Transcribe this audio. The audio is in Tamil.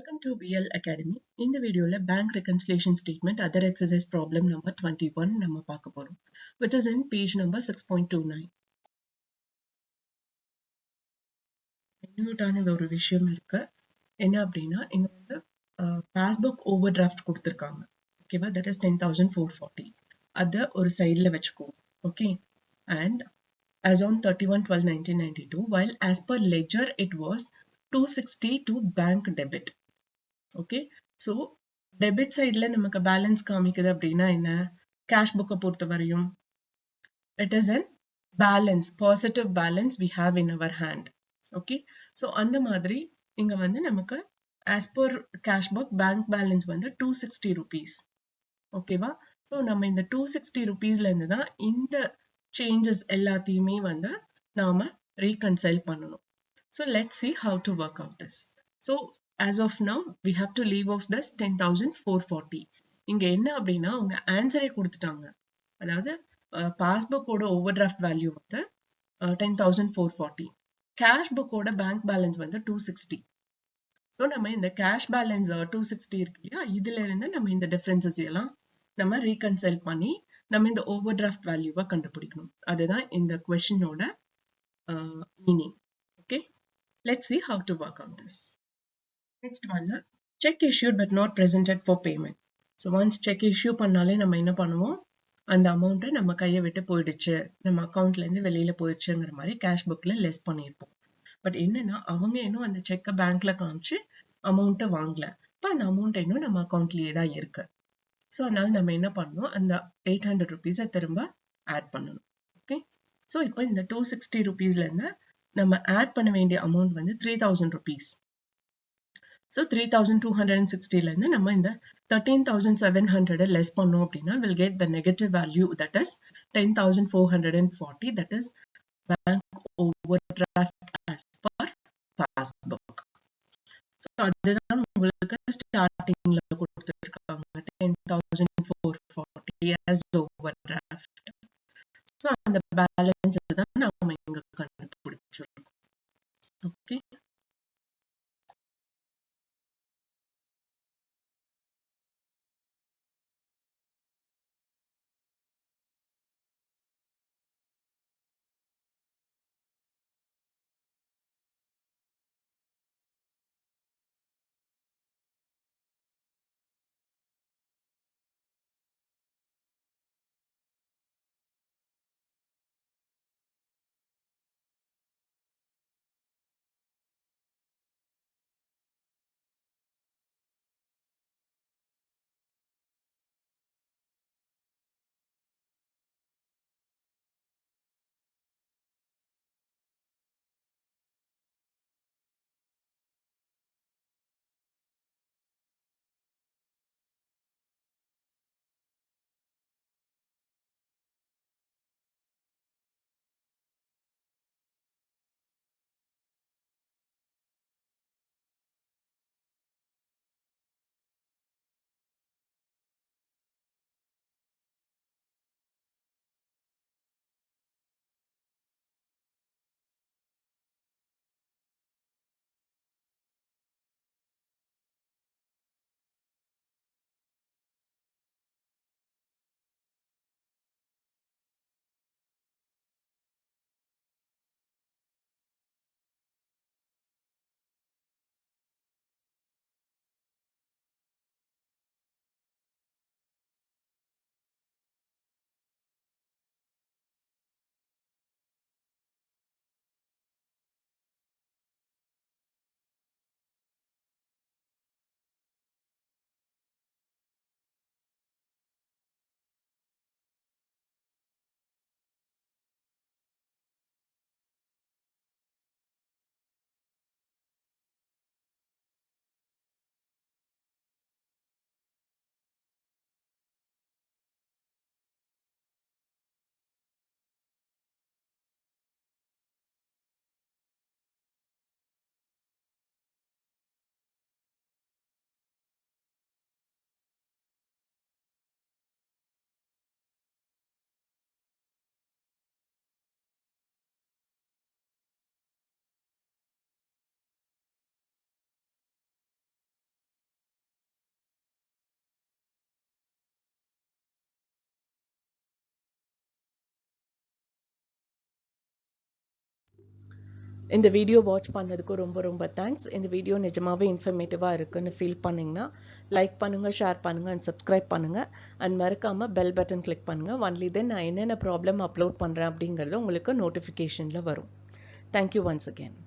Welcome to VL Academy. இந்த வீடியோல bank reconciliation statement other exercise problem number 21 நம்ம பார்க்க போறோம், which is in page number 6.29. இன்னொட்டான ஒரு விஷயம் இருக்கு. என்ன அப்படின்னா இங்க வந்து பாஸ்புக் ஓவர் டிராஃப்ட் கொடுத்துருக்காங்க. ஓகேவா, that is 10,440. அதை ஒரு சைடில் வச்சுக்கோ. Okay, and as on 31/12/1992, while as per ledger it was 260 to bank debit. Okay, so debit சைடில் நமக்கு பேலன்ஸ் காமிக்குது அப்படின்னா என்ன, கேஷ் புக்கை பொறுத்த வரையும் it is an balance, positive balance we have in our hand. Okay, so அந்த மாதிரி இங்கே வந்து நமக்கு as per cash book bank balance வந்து 260 rupees. ஓகேவா, ஸோ நம்ம இந்த 260 rupeesலேருந்து தான் இந்த சேஞ்சஸ் எல்லாத்தையுமே வந்து நாம ரீகன்சைல் பண்ணணும். So let's see how to work out this. So as of now we have to leave off this 10,440. இங்க என்ன அப்படின்னா உங்க ஆன்சரே கொடுத்துட்டாங்க. அதாவது பாஸ்புக்கோட ஓவர் டிராஃப்ட் வேல்யூ வந்து 10,440, கேஷ் புக்கோட பேங்க் பேலன்ஸ் வந்து 260. ஸோ நம்ம இந்த கேஷ் பேலன்ஸ் 260 இருக்கு இல்லையா, இதுல இருந்து நம்ம இந்த டிஃபரன்சஸ் எல்லாம் நம்ம ரீகன்சைல் பண்ணி நம்ம இந்த ஓவர் டிராஃப்ட் வேல்யூவை கண்டுபிடிக்கணும். அதுதான் இந்த கொஸ்டினோட meaning. Okay, let's see how to work on this. Next one, check issued but not presented for payment. So once check issue பண்ணாலே நம்ம என்ன பண்ணுவோம், அந்த அமௌண்ட்டை நம்ம கையை விட்டு போயிடுச்சு, நம்ம அக்கௌண்ட்ல இருந்து வெளியில போயிடுச்சுங்கிற மாதிரி கேஷ் புக்ல லெஸ் பண்ணியிருப்போம். பட் என்னன்னா அவங்க இன்னும் அந்த செக்கை பேங்க்ல காமிச்சு அமௌண்ட்டை வாங்கல, இப்போ அந்த அமௌண்ட் இன்னும் நம்ம அக்கௌண்ட்லயே தான் இருக்கு. ஸோ அதனால நம்ம என்ன பண்ணணும், அந்த 800 rupees திரும்ப ஆட் பண்ணணும். ஓகே, ஸோ இப்போ இந்த 260 rupeesல இருந்து நம்ம ஆட் பண்ண வேண்டிய அமௌண்ட் வந்து 3,000 rupees. ஸோ 3,260ல இருந்து நம்ம இந்த 13,700 லெஸ் பண்ணோம் அப்படின்னா will get the negative value, that is 10,440. That is bank over draft as per passbook. So அதுதான் உங்களுக்கு ஸ்டார்டிங்ல கொடுத்துருக்காங்க, 10,440 as ஓவர் டிராஃப்ட். ஸோ அந்த பேலன்ஸ் தான் நம்ம இங்க கண்டுபிடிச்சிருக்கோம். ஓகே. இந்த வீடியோ வாட்ச் பண்ணதுக்கு ரொம்ப தேங்க்ஸ். இந்த வீடியோ நிஜமாவே இன்ஃபர்மேட்டிவாக இருக்குன்னு ஃபீல் பண்ணிங்கன்னா லைக் பண்ணுங்கள், ஷேர் பண்ணுங்கள் அண்ட் சப்ஸ்கிரைப் பண்ணுங்கள். அண்ட் மறக்காமல் பெல் பட்டன் கிளிக் பண்ணுங்கள். ஒன்லி தென் நான் என்னென்ன ப்ராப்ளம் அப்லோட் பண்ணுறேன் அப்படிங்கிறது உங்களுக்கு நோட்டிஃபிகேஷனில் வரும். Thank you once again.